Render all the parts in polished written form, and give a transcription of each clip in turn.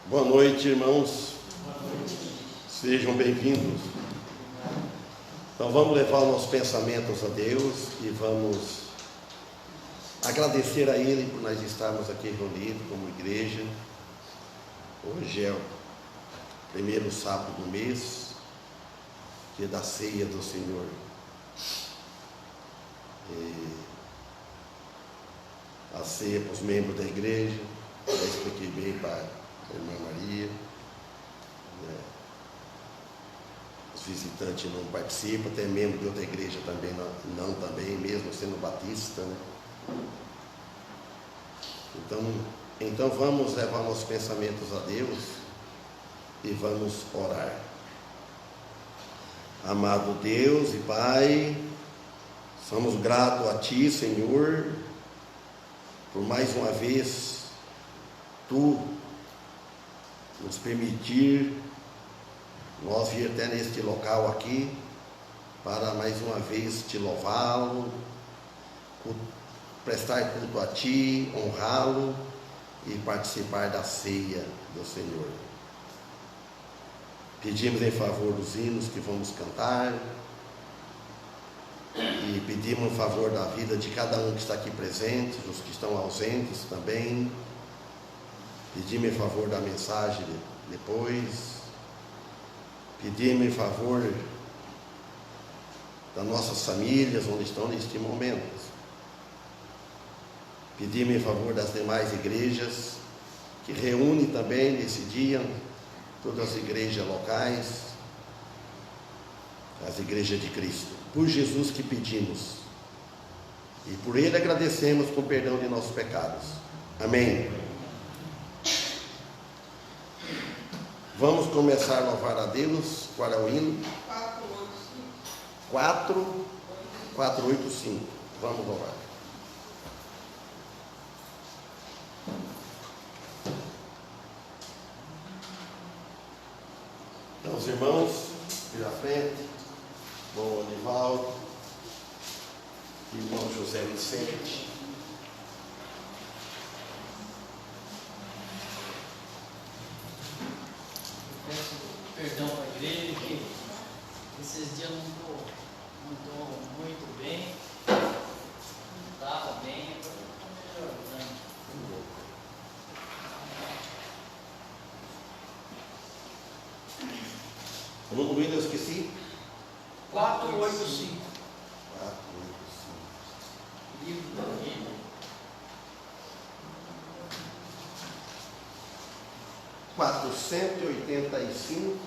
Boa noite, irmãos. Sejam bem-vindos. Então vamos levar os nossos pensamentos a Deus e vamos agradecer a Ele por nós estarmos aqui reunidos como igreja. Hoje é o primeiro sábado do mês, que é da ceia do Senhor. A ceia para os membros da igreja, já expliquei bem para a irmã Maria. Os visitantes não participam, até membro de outra igreja também não também, mesmo sendo batista, né? Então vamos levar nossos pensamentos a Deus e vamos orar. Amado Deus e Pai, somos gratos a Ti, Senhor, por mais uma vez Tu nos permitir nós vir até neste local aqui para mais uma vez Te louvá-lo, prestar culto a Ti, honrá-lo e participar da ceia do Senhor. Pedimos em favor dos hinos que vamos cantar e pedimos em favor da vida de cada um que está aqui presente, dos que estão ausentes também. Pedimos em favor da mensagem depois. Pedimos em favor das nossas famílias onde estão neste momento. Pedimos em favor das demais igrejas que reúnem também nesse dia todas as igrejas locais, as igrejas de Cristo. Por Jesus que pedimos e por Ele agradecemos com perdão de nossos pecados. Amém. Vamos começar a louvar a Deus. Qual é o hino? 485. Vamos louvar. Então, os irmãos, vir à frente, bom Anivaldo, irmão José Vicente. Peço perdão para a igreja, que esses dias não estou muito bem, não estava bem, agora estou melhorando. O número do hino eu esqueci? 485. 485. Livro da Bíblia. 485.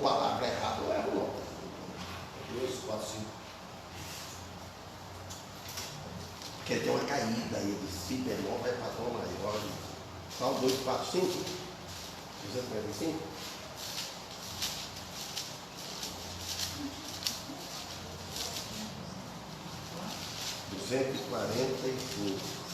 palavra errada, eu erro nota. 2, 4, 5. Porque tem uma caída aí de si menor, vai para dó maior. Qual 2, 4, 5? 245? R$245.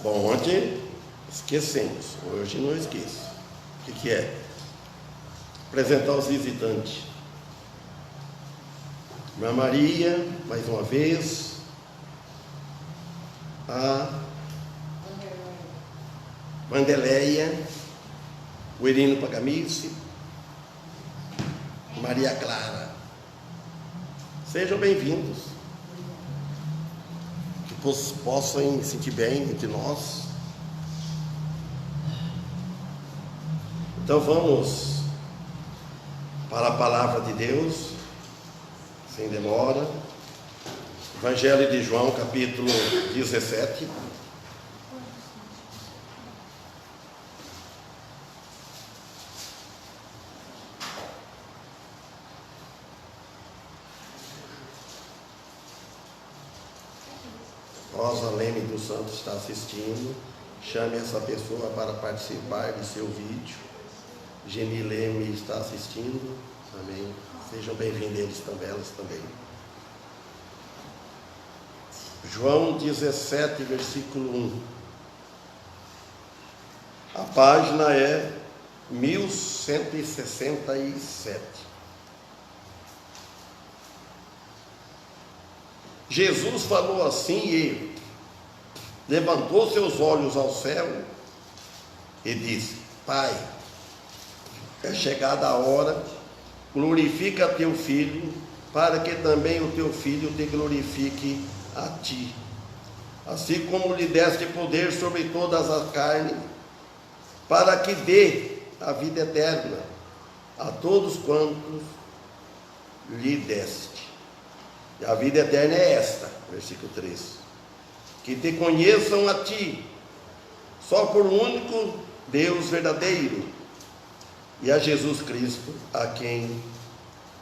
Bom, ontem esquecemos, hoje não esqueço. O que é? Apresentar os visitantes. Irmã Maria, mais uma vez. A Mandeleia, o Irino Pagamice, Maria Clara. Sejam bem-vindos. Que possam se sentir bem entre nós. Então vamos para a palavra de Deus, sem demora. Evangelho de João, capítulo 17. Rosa Leme dos Santos está assistindo. Chame essa pessoa para participar de seu vídeo. Geni Leme está assistindo. Amém. Sejam bem-vindos também, elas também. João 17, versículo 1. A página é 1167. Jesus falou assim e levantou seus olhos ao céu e disse: Pai, é chegada a hora, glorifica teu filho, para que também o teu filho te glorifique a ti, assim como lhe deste poder sobre todas as carnes, para que dê a vida eterna a todos quantos lhe deste. E a vida eterna é esta, versículo 3: que te conheçam a ti, só por um único Deus verdadeiro, e a Jesus Cristo, a quem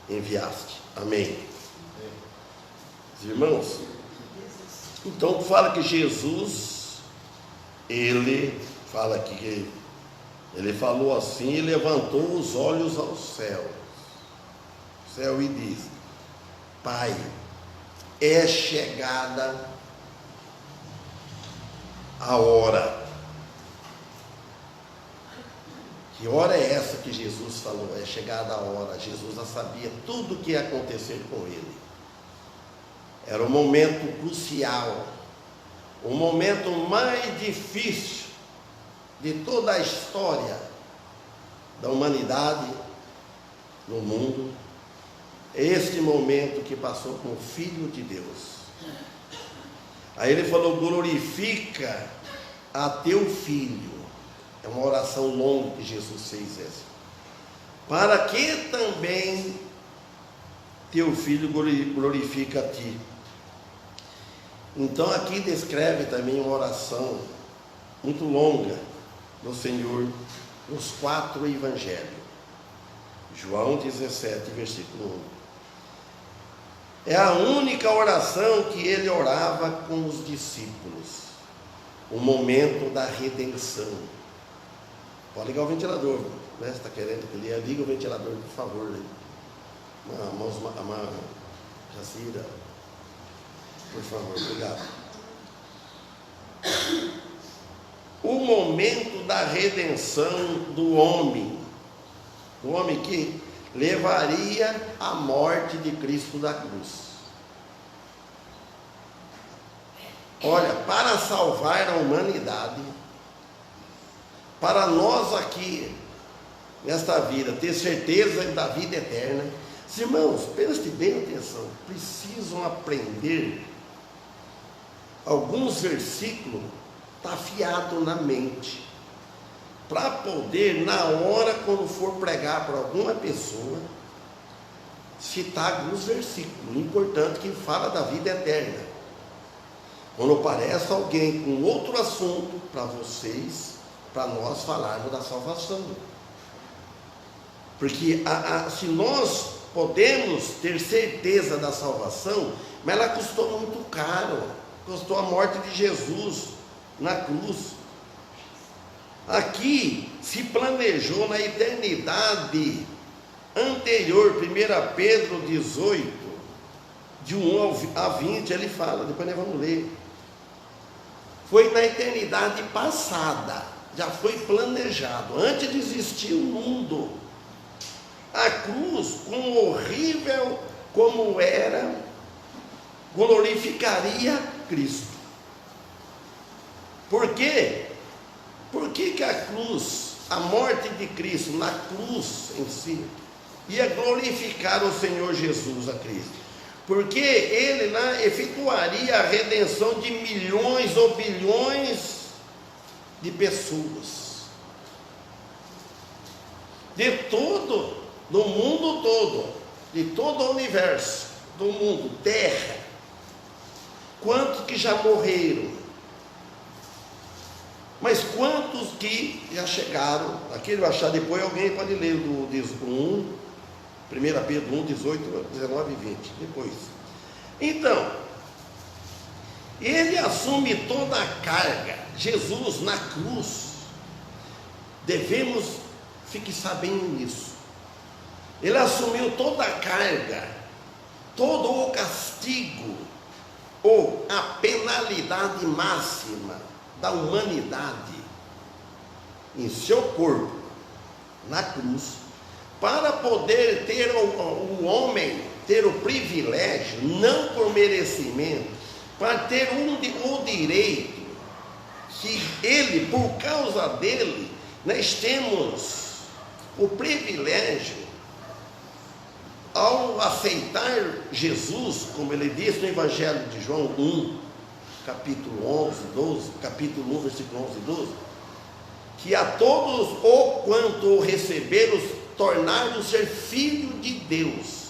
enviaste. Amém. Irmãos, então fala que Jesus, ele fala que ele falou assim e levantou os olhos ao céu e disse: Pai, é chegada a hora. Que hora é essa que Jesus falou? É chegada a hora. Jesus já sabia tudo o que ia acontecer com ele. Era um momento crucial, o momento mais difícil de toda a história da humanidade no mundo. Este momento que passou com o Filho de Deus. Aí ele falou: glorifica a teu filho. É uma oração longa que Jesus fez essa. Para que também teu filho glorifica a ti. Então aqui descreve também uma oração muito longa do Senhor nos 4 evangelhos. João 17, versículo 1. É a única oração que ele orava com os discípulos. O momento da redenção. Pode ligar o ventilador, né? Você está querendo que ele liga o ventilador, por favor, né? Jacira, por favor, obrigado. O momento da redenção do homem que levaria a morte de Cristo da cruz. Olha, para salvar a humanidade, para nós aqui, nesta vida, ter certeza da vida eterna, irmãos, prestem bem atenção, precisam aprender alguns versículos, está afiado na mente, para poder, na hora, quando for pregar para alguma pessoa, citar alguns versículos importantes que fala da vida eterna. Quando aparece alguém com outro assunto para vocês, para nós falarmos da salvação. Porque se nós podemos ter certeza da salvação, mas ela custou muito caro, custou a morte de Jesus na cruz. Aqui se planejou na eternidade anterior. 1 Pedro 18, de 1 a 20, ele fala, depois nós vamos ler. foi na eternidade passada, já foi planejado, antes de existir o mundo. A cruz, como horrível como era, glorificaria Cristo. Por quê? Por que a cruz, a morte de Cristo na cruz em si, ia glorificar o Senhor Jesus a Cristo? Porque ele lá efetuaria a redenção de milhões ou bilhões de pessoas, de todo, do mundo todo, de todo o universo, do mundo, terra. Quantos que já morreram? Mas quantos que já chegaram? Aqui ele vai achar depois, alguém pode ler do 1 Pedro 1, 18, 19 e 20, depois. Então, ele assume toda a carga. Jesus na cruz, devemos fixar bem nisso. Ele assumiu toda a carga, todo o castigo, ou a penalidade máxima da humanidade em seu corpo, na cruz, para poder ter o homem, ter o privilégio, não por merecimento, para ter o direito, que ele, por causa dele, nós temos o privilégio, ao aceitar Jesus, como ele diz no Evangelho de João 1, capítulo 11, 12, capítulo 1, versículo 11 e 12, que a todos o quanto o receberam, tornaram ser filho de Deus.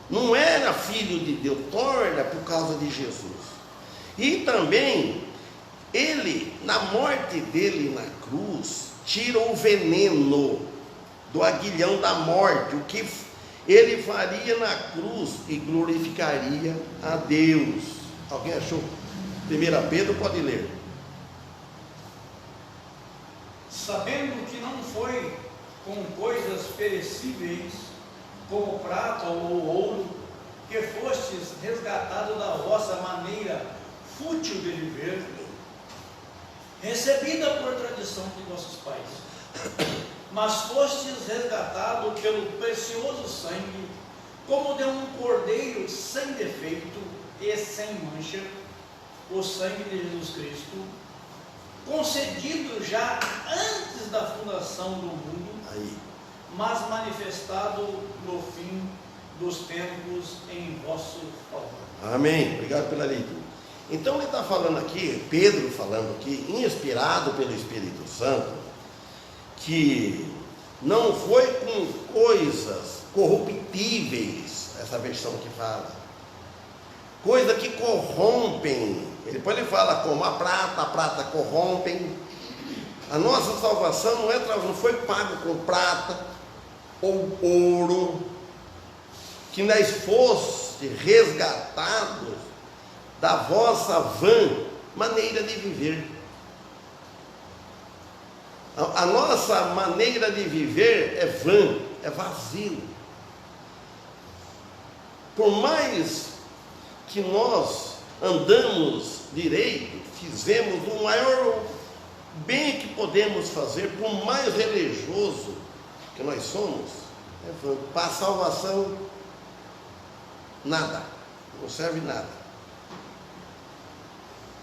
Não era filho de Deus, torna por causa de Jesus. E também, ele, na morte dele na cruz, tira o veneno do aguilhão da morte, o que ele faria na cruz e glorificaria a Deus. Alguém achou? 1 Pedro, pode ler. Sabendo que não foi com coisas perecíveis, como prata ou ouro, que fostes resgatados da vossa maneira fútil de viver, recebida por tradição de vossos pais, mas fostes resgatados pelo precioso sangue, como de um cordeiro sem defeito e sem mancha, o sangue de Jesus Cristo, concedido já antes da fundação do mundo, mas manifestado no fim dos tempos em vosso favor. Amém. Obrigado pela leitura. Então ele está falando aqui, Pedro falando aqui, inspirado pelo Espírito Santo, que não foi com coisas corruptíveis, essa versão que fala, coisas que corrompem. Depois ele fala como a prata corrompem. A nossa salvação não foi pago com prata ou ouro, que nós fosse resgatados da vossa vã maneira de viver. A nossa maneira de viver é vã, é vazio. Por mais que nós andamos direito, fizemos o maior bem que podemos fazer, por mais religioso que nós somos, é vã. Para a salvação, nada, não serve nada.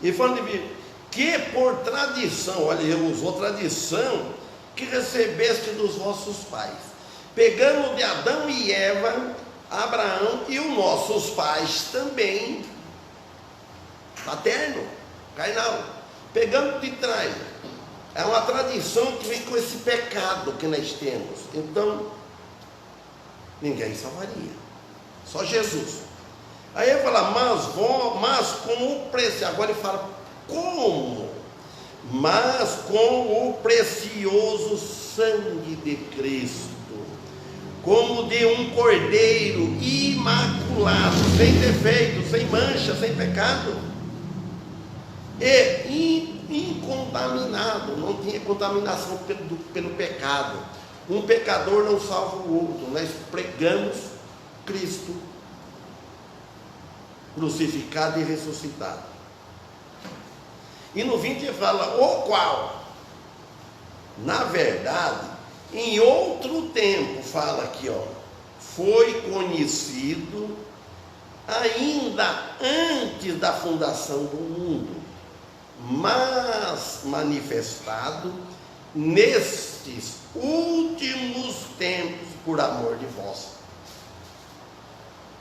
E falando de que por tradição, olha, ele usou tradição, que recebeste dos vossos pais, pegando de Adão e Eva, Abraão e os nossos pais também, paterno, carnal, pegando de trás. É uma tradição que vem com esse pecado que nós temos. Então, ninguém salvaria, só Jesus. Aí ele fala, mas com o preço, agora ele fala, como? Mas com o precioso sangue de Cristo, como de um cordeiro imaculado, sem defeito, sem mancha, sem pecado, e incontaminado, não tinha contaminação pelo pecado. Um pecador não salva o outro. Nós pregamos Cristo crucificado e ressuscitado. E no 20 ele fala, o qual, na verdade, em outro tempo, fala aqui, ó, foi conhecido ainda antes da fundação do mundo, mas manifestado nestes últimos tempos por amor de vós.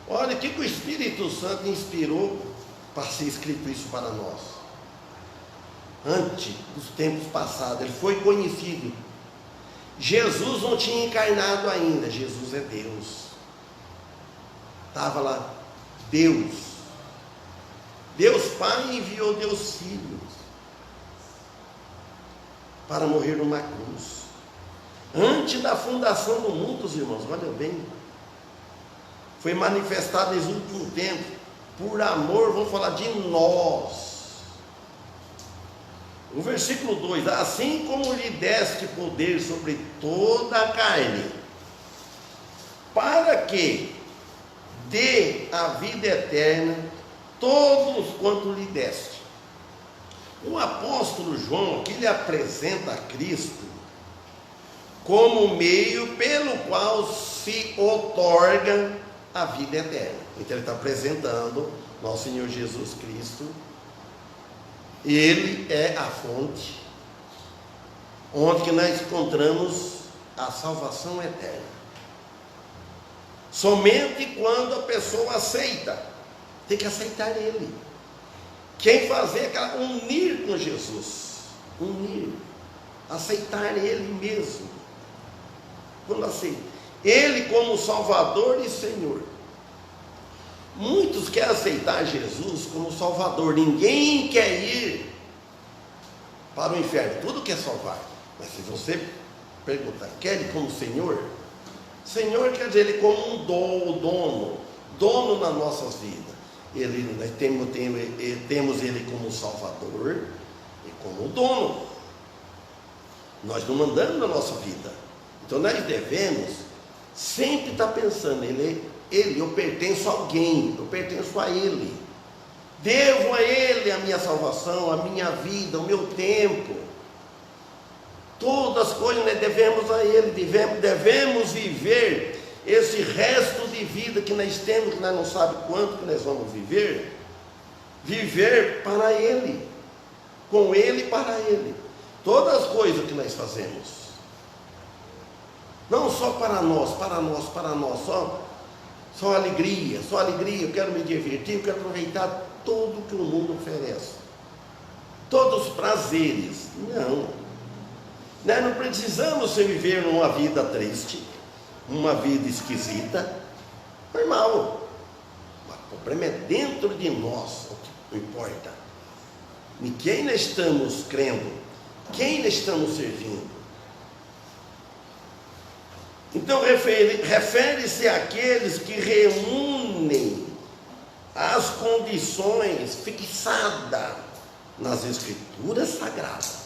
Olha, o que o Espírito Santo inspirou para ser escrito isso para nós? Antes dos tempos passados, ele foi conhecido. Jesus não tinha encarnado ainda, Jesus é Deus. Estava lá, Deus. Deus Pai enviou Deus Filho para morrer numa cruz. Antes da fundação do mundo, os irmãos, olha bem, foi manifestado nesse último tempo, por amor, vamos falar de nós. O versículo 2, assim como lhe deste poder sobre toda a carne, para que dê a vida eterna todos quanto lhe deste. O apóstolo João aqui lhe apresenta a Cristo como meio pelo qual se outorga a vida eterna. Então ele está apresentando nosso Senhor Jesus Cristo. Ele é a fonte onde que nós encontramos a salvação eterna. Somente quando a pessoa aceita, tem que aceitar Ele. Quem fazer aquela unir com Jesus, unir, aceitar Ele mesmo. Quando aceita Ele como Salvador e Senhor. Muitos querem aceitar Jesus como Salvador. Ninguém quer ir para o inferno. Tudo quer salvar. Mas se você perguntar, quer Ele como Senhor? Senhor quer dizer Ele como um dono nas nossas vidas. Nós temos Ele como Salvador e como dono. Nós não mandamos na nossa vida. Então nós devemos sempre estar pensando, eu pertenço a alguém, eu pertenço a Ele. Devo a Ele a minha salvação, a minha vida, o meu tempo. Todas as coisas nós devemos a Ele, devemos viver esse resto de vida que nós temos, que nós não sabemos quanto que nós vamos viver para Ele, com Ele e para Ele. Todas as coisas que nós fazemos, não só para nós, só alegria, eu quero me divertir, eu quero aproveitar tudo que o mundo oferece, todos os prazeres. Não, nós não precisamos viver numa vida triste, uma vida esquisita, normal. O problema é dentro de nós, o que importa. Em quem nós estamos crendo, quem nós estamos servindo. Então refere-se àqueles que reúnem as condições fixadas nas Escrituras Sagradas,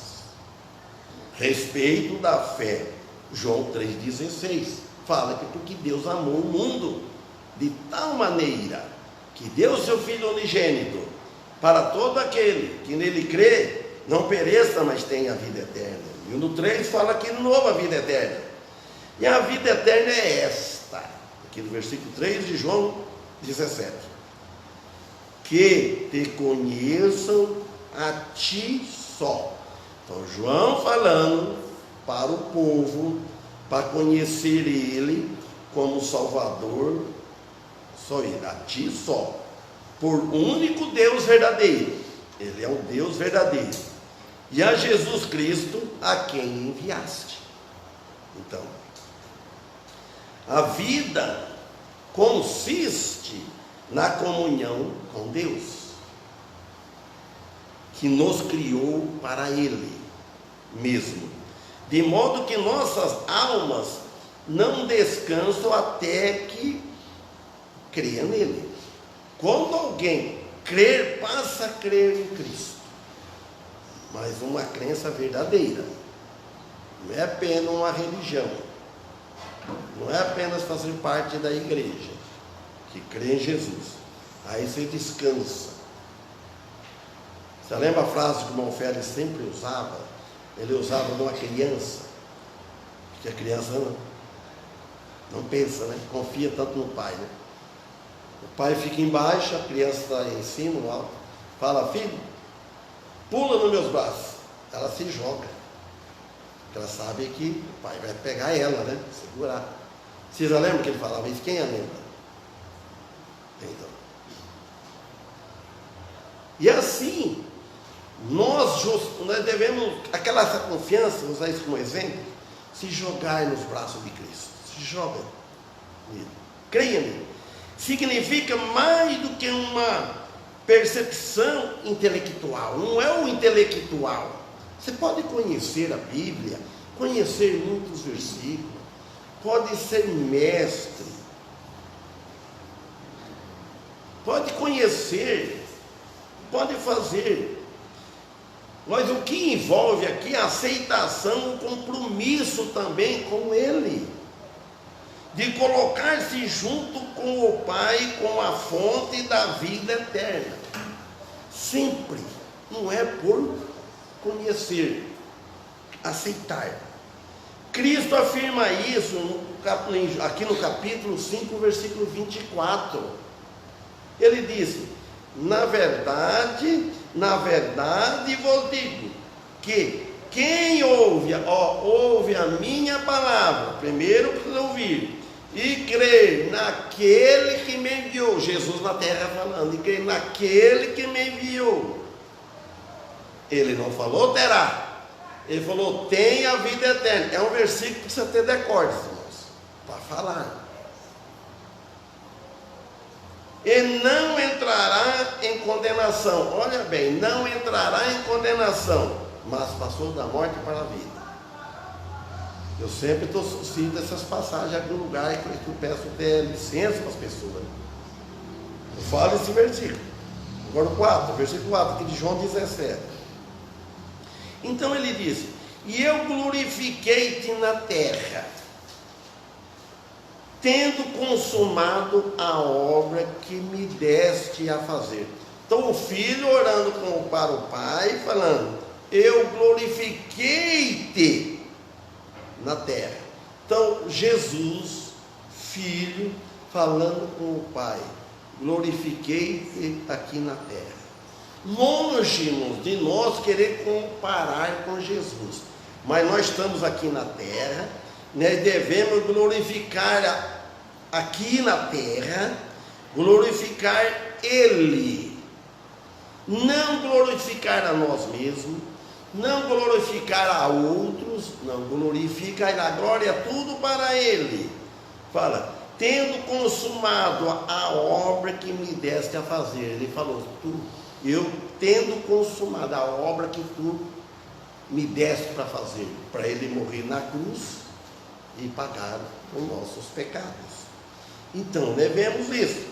respeito da fé. João 3,16 fala que porque Deus amou o mundo de tal maneira que deu seu Filho unigênito para todo aquele que nele crê, não pereça, mas tenha a vida eterna. E no 3 fala que novo a vida eterna. E a vida eterna é esta, aqui no versículo 3 de João 17: que te conheçam a ti só. Então João falando para o povo, para conhecer Ele como Salvador, só Ele, a ti só, por único Deus verdadeiro. Ele é o Deus verdadeiro. E a Jesus Cristo, a quem enviaste. Então, a vida consiste na comunhão com Deus, que nos criou para Ele mesmo, de modo que nossas almas não descansam até que creia nele. Quando alguém crer, passa a crer em Cristo, mas uma crença verdadeira, não é apenas uma religião, não é apenas fazer parte da igreja, que crê em Jesus. Aí você descansa. Você lembra a frase que o irmão Félix sempre usava? Ele usava de uma criança, porque a criança não pensa, né? Confia tanto no pai, né? O pai fica embaixo, a criança está em cima, no alto. Fala, filho, pula nos meus braços. Ela se joga. Porque ela sabe que o pai vai pegar ela, né? Segurar. Vocês já lembram que ele falava isso? Quem lembra? Então. E assim, nós devemos, essa confiança, usar isso como exemplo, se jogar nos braços de Cristo. Se joga nele. Creia nele. Significa mais do que uma percepção intelectual. Não é o intelectual. Você pode conhecer a Bíblia, conhecer muitos versículos, pode ser mestre, pode conhecer, pode fazer. Mas o que envolve aqui é a aceitação, o compromisso também com Ele, de colocar-se junto com o Pai, com a fonte da vida eterna. Sempre, não é por conhecer, aceitar. Cristo afirma isso aqui no capítulo 5, versículo 24. Ele disse: na verdade vos digo, que quem ouve a minha palavra, primeiro precisa ouvir, e crer naquele que me enviou, Jesus na terra falando, e crer naquele que me enviou. Ele não falou terá, ele falou tem a vida eterna. É um versículo que precisa ter decorde, irmãos, para falar. E não entrará em condenação. Olha bem, não entrará em condenação, mas passou da morte para a vida. Eu sempre cito essas passagens em algum lugar que eu peço até licença para as pessoas. Eu falo esse versículo. Agora o 4, versículo 4, aqui de João 17. Então ele disse: e eu glorifiquei-te na terra, tendo consumado a obra que me deste a fazer. Então o filho orando para o pai, falando: eu glorifiquei-te na terra. Então Jesus, filho, falando com o pai: glorifiquei-te aqui na terra. Longe, irmãos, de nós querer comparar com Jesus, mas nós estamos aqui na terra, nós devemos glorificar aqui na terra, glorificar Ele, não glorificar a nós mesmos, não glorificar a outros, não, glorificar a glória, tudo para Ele. Fala, tendo consumado a obra que me deste a fazer. Ele falou, eu tendo consumado a obra que tu me deste para fazer, para Ele morrer na cruz e pagar os nossos pecados. Então, devemos isso.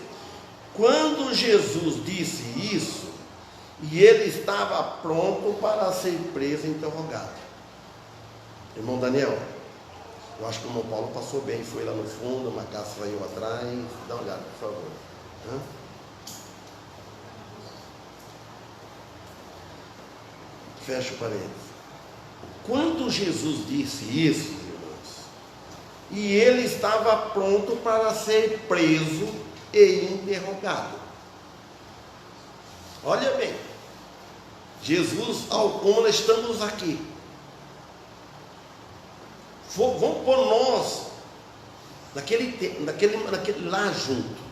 Quando Jesus disse isso, e ele estava pronto para ser preso e interrogado. Irmão Daniel, eu acho que o irmão Paulo passou bem, foi lá no fundo, uma casa saiu atrás. Dá uma olhada, por favor. Fecha o parênteses. Quando Jesus disse isso, irmãos, e ele estava pronto para ser preso e interrogado. Olha bem, Jesus, ao qual nós estamos aqui, vamos por nós, naquele lá junto,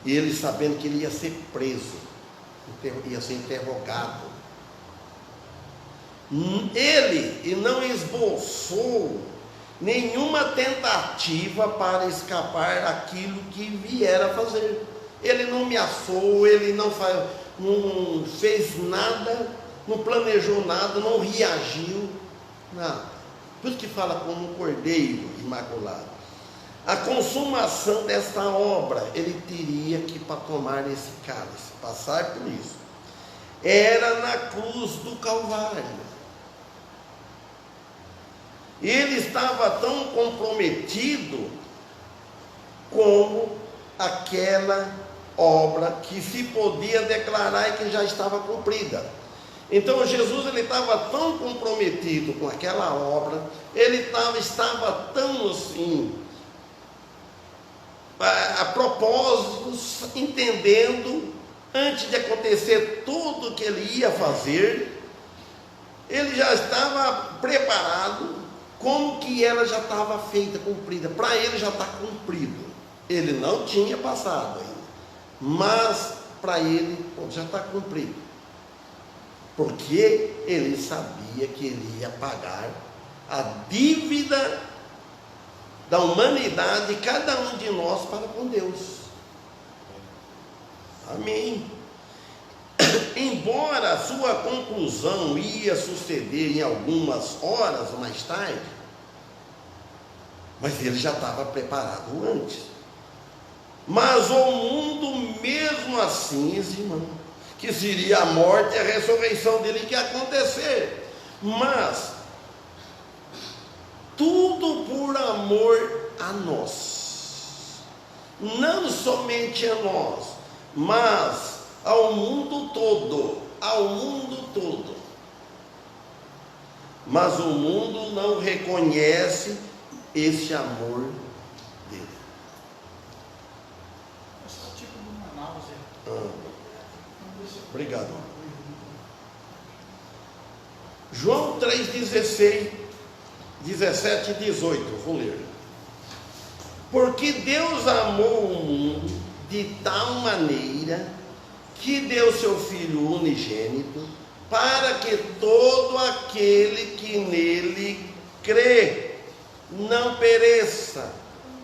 e ele sabendo que ele ia ser preso, ia ser interrogado. Ele não esboçou nenhuma tentativa para escapar daquilo que viera a fazer. Ele não ameaçou, ele não fez nada, não planejou nada, não reagiu, nada. Por isso que fala como um cordeiro imaculado. A consumação desta obra, ele teria que, para tomar esse cálice, passar por isso, era na cruz do Calvário. Ele estava tão comprometido como aquela obra que se podia declarar e que já estava cumprida. Então Jesus ele estava tão comprometido com aquela obra, ele estava tão assim, a propósitos, entendendo, antes de acontecer tudo o que ele ia fazer, ele já estava preparado, como que ela já estava feita, cumprida. Para ele já está cumprido. Ele não tinha passado ainda, mas para ele já está cumprido. Porque ele sabia que ele ia pagar a dívida da humanidade, cada um de nós, para com Deus. Amém. Embora a sua conclusão ia suceder em algumas horas mais tarde, mas ele já estava preparado antes. Mas o mundo, mesmo assim, irmão, que seria a morte e a ressurreição dele que ia acontecer, mas tudo por amor a nós, não somente a nós, mas ao mundo todo, mas o mundo não reconhece esse amor dele. É só tipo de Manaus, Obrigado. João 3,16, 17 e 18, vou ler. Porque Deus amou o mundo de tal maneira que deu seu Filho unigênito, para que todo aquele que nele crê não pereça,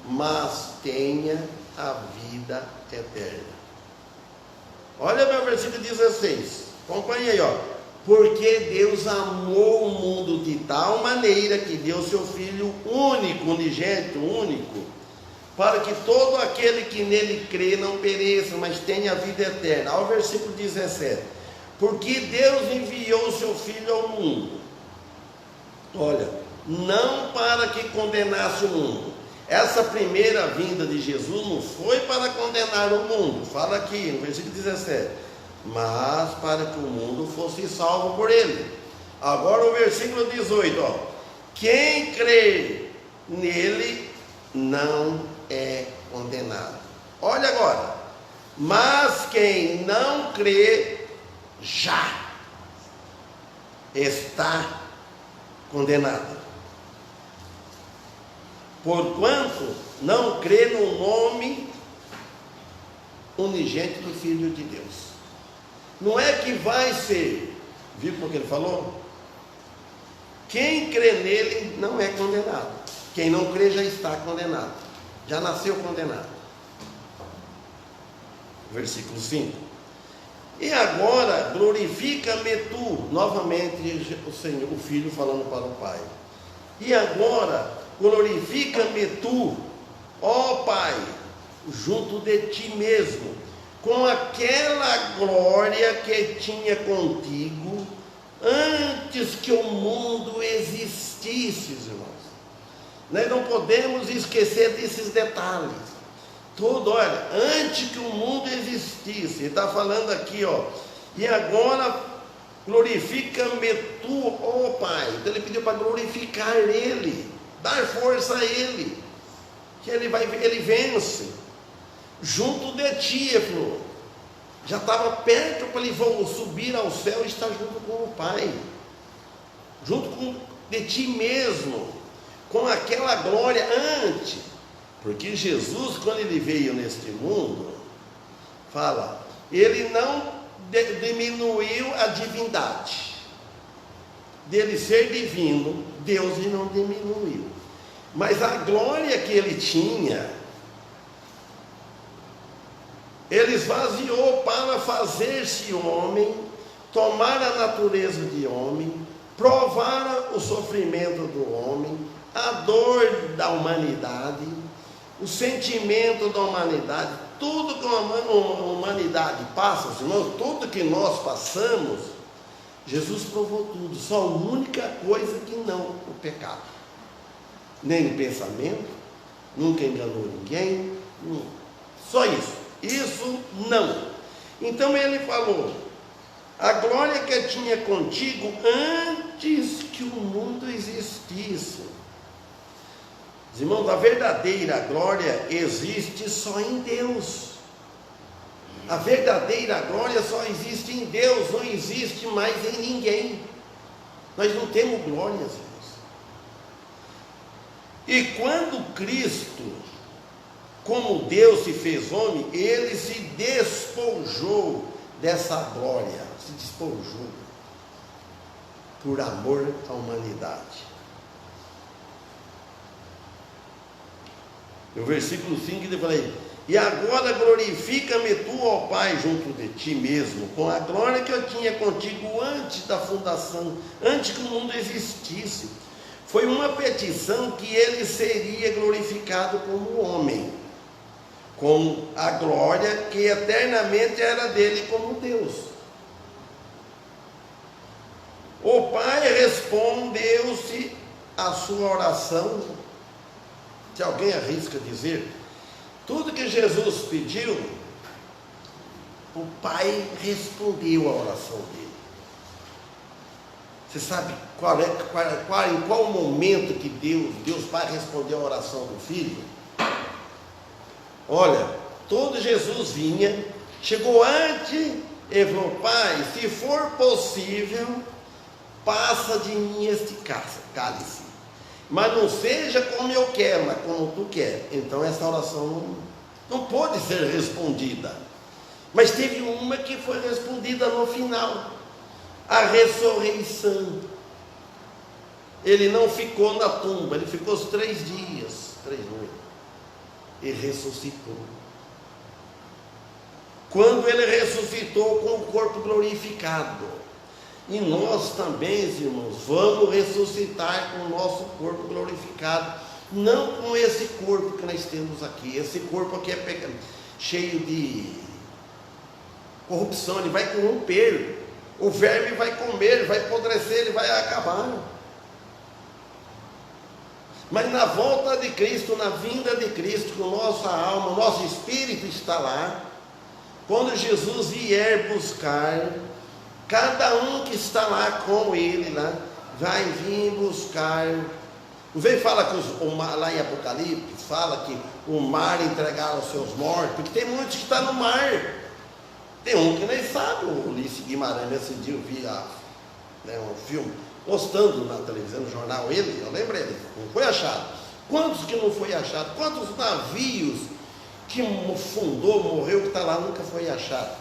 mas tenha a vida eterna. Olha meu versículo 16, acompanha aí, ó. Porque Deus amou o mundo de tal maneira que deu seu Filho único, unigênito, único, para que todo aquele que nele crê não pereça, mas tenha a vida eterna. Olha o versículo 17. Porque Deus enviou o seu Filho ao mundo, olha, não para que condenasse o mundo. Essa primeira vinda de Jesus não foi para condenar o mundo, fala aqui no versículo 17, mas para que o mundo fosse salvo por ele. Agora o versículo 18, ó. Quem crê nele não é condenado. Olha agora. Mas quem não crê já está condenado, porquanto não crê no nome unigênito do Filho de Deus. Não é que vai ser, viu porque ele falou? Quem crê nele não é condenado. Quem não crê já está condenado, já nasceu condenado. Versículo 5. E agora glorifica-me tu, novamente o Senhor, o Filho falando para o Pai. E agora glorifica-me tu, ó Pai, junto de ti mesmo, com aquela glória que tinha contigo antes que o mundo existisse, irmãos. Nós não podemos esquecer desses detalhes. Tudo, olha, antes que o mundo existisse, ele está falando aqui, ó, e agora glorifica-me tu, ó Pai. Então ele pediu para glorificar ele, dar força a ele, que ele vence, junto de ti, ele falou. Já estava perto para ele subir ao céu e estar junto com o Pai, junto com de ti mesmo, com aquela glória antes. Porque Jesus, quando ele veio neste mundo, fala, ele não diminuiu a divindade, dele ser divino, Deus ele não diminuiu, mas a glória que ele tinha, ele esvaziou para fazer-se homem, tomar a natureza de homem, provar o sofrimento do homem, a dor da humanidade, o sentimento da humanidade, tudo que a humanidade passa, irmãos, tudo que nós passamos, Jesus provou tudo, só a única coisa que não, o pecado. Nem o pensamento, nunca enganou ninguém, só isso. Isso não. Então ele falou: a glória que eu tinha contigo antes que o mundo existisse. Os irmãos, a verdadeira glória existe só em Deus. A verdadeira glória só existe em Deus, não existe mais em ninguém. Nós não temos glórias, irmãos. E quando Cristo, como Deus se fez homem, ele se despojou dessa glória, se despojou por amor à humanidade. No versículo 5 ele fala: e agora glorifica-me tu, ó Pai, junto de ti mesmo, com a glória que eu tinha contigo antes da fundação, antes que o mundo existisse. Foi uma petição que ele seria glorificado como homem, com a glória que eternamente era dele como Deus. O Pai respondeu-se à sua oração. Se alguém arrisca dizer, tudo que Jesus pediu, o Pai respondeu à oração dele. Você sabe em qual momento que Deus Pai respondeu a oração do Filho? Olha, todo Jesus vinha, chegou antes e falou: Pai, se for possível, passa de mim este cálice, mas não seja como eu quero, mas como tu quer. Então essa oração não pôde ser respondida. Mas teve uma que foi respondida no final: a ressurreição. Ele não ficou na tumba, ele ficou os 3 dias, 3 noites, e ressuscitou. Quando ele ressuscitou com o corpo glorificado, e nós também, irmãos, vamos ressuscitar com o nosso corpo glorificado, não com esse corpo que nós temos aqui. Esse corpo aqui é cheio de corrupção, ele vai corromper, o verme vai comer, vai apodrecer, ele vai acabar. Mas na volta de Cristo, na vinda de Cristo, com nossa alma, nosso espírito está lá. Quando Jesus vier buscar, cada um que está lá com ele, lá, vai vir buscar. Não vem falar que lá em Apocalipse, fala que o mar entregaram os seus mortos, porque tem muitos que estão no mar. Tem um que nem sabe, o Ulisses Guimarães, esse dia eu vi um filme, mostrando na televisão, no jornal, eu lembrei, não foi achado. Quantos que não foi achado? Quantos navios que fundou, morreu, que está lá, nunca foi achado?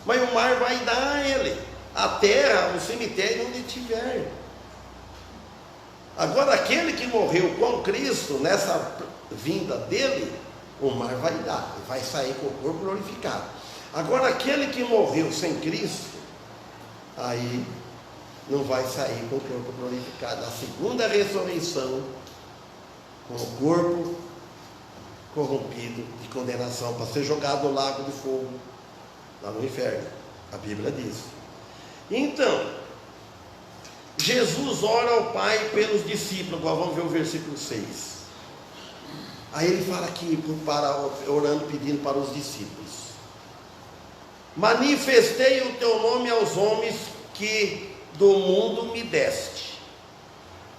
Mas o mar vai dar a ele, a terra, o cemitério onde tiver. Agora aquele que morreu com Cristo, nessa vinda dele, o mar vai dar, vai sair com o corpo glorificado. Agora aquele que morreu sem Cristo, aí não vai sair com o corpo glorificado. A segunda ressurreição, com o corpo corrompido, de condenação, para ser jogado no lago de fogo, lá no inferno. A Bíblia diz. Então, Jesus ora ao Pai pelos discípulos. Agora vamos ver o versículo 6. Aí ele fala aqui, orando, pedindo para os discípulos: manifestei o teu nome aos homens que do mundo me deste.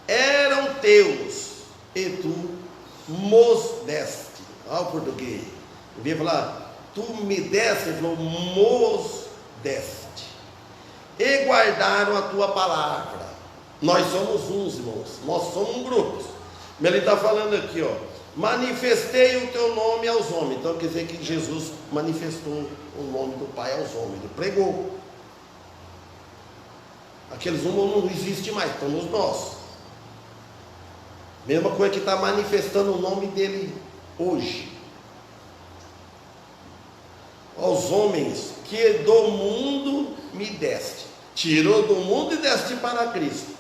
Eram teus, e tu mos deste. Olha o português. Eu ia falar, tu me deste, ele falou, mos deste. E guardaram a tua palavra. Nós somos uns, irmãos, nós somos um grupo. Mas ele está falando aqui, ó, manifestei o teu nome aos homens. Então quer dizer que Jesus manifestou o nome do Pai aos homens, ele pregou. Aqueles não existe mais, estamos nós. Mesma coisa que está manifestando o nome dele hoje. Aos homens que do mundo me deste. Tirou do mundo e deste para Cristo.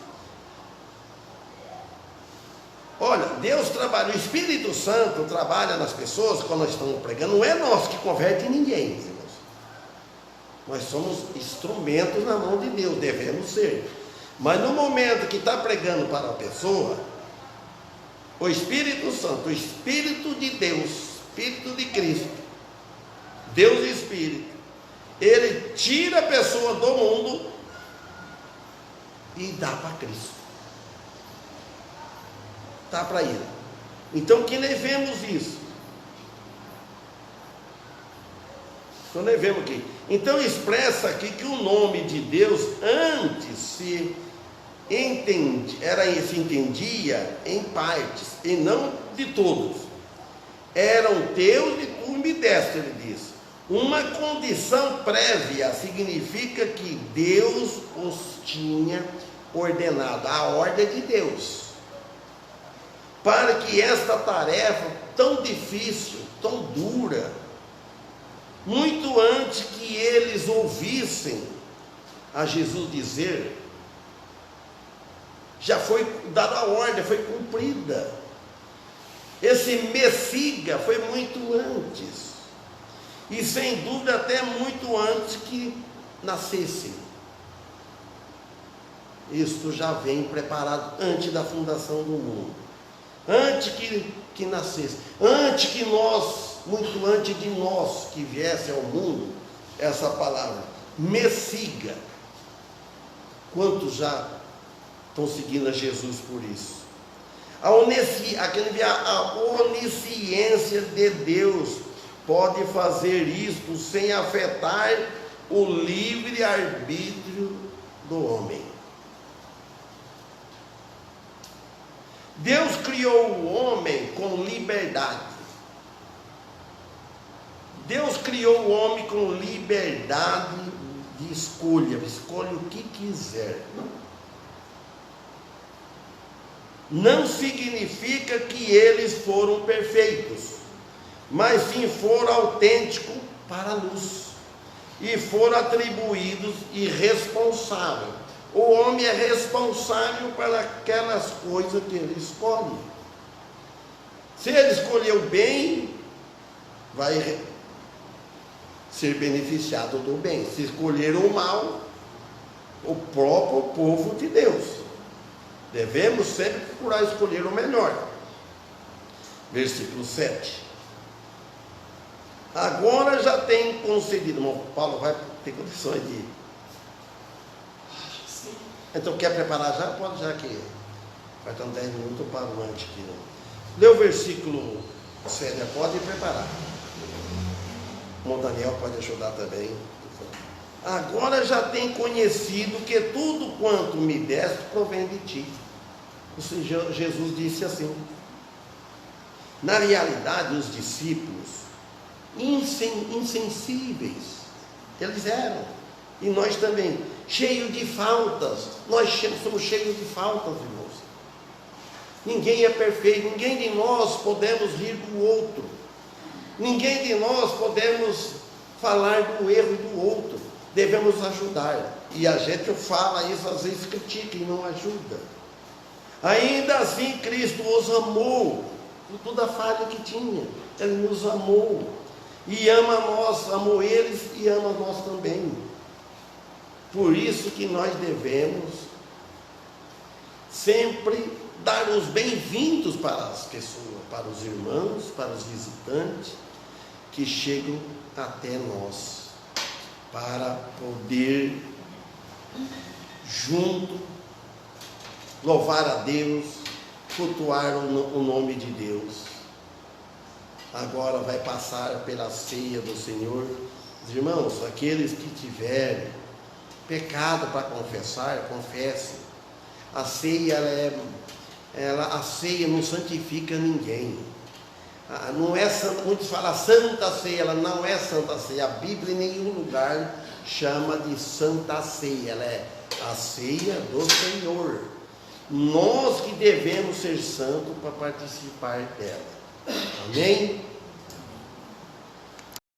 Olha, Deus trabalha, o Espírito Santo trabalha nas pessoas quando nós estamos pregando. Não é nós que converte ninguém, irmãos. Nós somos instrumentos na mão de Deus, devemos ser. Mas no momento que está pregando para a pessoa, o Espírito Santo, o Espírito de Deus, Espírito de Cristo, Deus Espírito, ele tira a pessoa do mundo e dá para Cristo, dá para ele. Então que nós vemos isso. Então nós vemos aqui. Então expressa aqui que o nome de Deus antes se entendia em partes, e não de todos. Eram teus e tu me deste, ele diz. Uma condição prévia significa que Deus os tinha ordenado, a ordem de Deus, para que esta tarefa tão difícil, tão dura, muito antes que eles ouvissem a Jesus dizer, já foi dada a ordem, foi cumprida. Esse Messias foi muito antes, e sem dúvida até muito antes que nascesse. Isto já vem preparado antes da fundação do mundo, antes que nascesse, antes que nós, muito antes de nós que viesse ao mundo, essa palavra, Messias. Quantos já estão seguindo a Jesus por isso? A onisciência de Deus pode fazer isto sem afetar o livre-arbítrio do homem. Deus criou o homem com liberdade. Deus criou o homem com liberdade de escolha o que quiser. Não significa que eles foram perfeitos, mas sim foram autênticos para a luz, e foram atribuídos e responsáveis. O homem é responsável para aquelas coisas que ele escolhe. Se ele escolheu bem, vai ser beneficiado do bem. Se escolher o mal, o próprio povo de Deus. Devemos sempre procurar escolher o melhor. Versículo 7. Agora já tem concedido. Irmão Paulo vai ter condições de... Então quer preparar já? Pode já que faltam 10 minutos para o antes aqui. Lê o versículo 7, pode preparar. O Daniel pode ajudar também. Agora já tem conhecido que tudo quanto me deste provém de ti. O Senhor Jesus disse assim. Na realidade, os discípulos insensíveis, eles eram, e nós também, cheios de faltas. Nós somos cheios de faltas, irmãos. Ninguém é perfeito, ninguém de nós podemos rir do outro, ninguém de nós podemos falar do erro do outro. Devemos ajudar, e a gente fala isso, às vezes critica e não ajuda. Ainda assim Cristo os amou, por toda a falha que tinha, Ele nos amou, e ama nós, amou eles e ama nós também. Por isso que nós devemos sempre dar os bem-vindos para as pessoas, para os irmãos, para os visitantes que chegam até nós, para poder junto louvar a Deus, cultuar o nome de Deus. Agora vai passar pela ceia do Senhor. Irmãos, aqueles que tiverem pecado para confessar, confessem. A ceia, a ceia não santifica ninguém. Não é, muitos falam santa ceia, ela não é santa ceia. A Bíblia em nenhum lugar chama de santa ceia, ela é a ceia do Senhor. Nós que devemos ser santos para participar dela. Amém?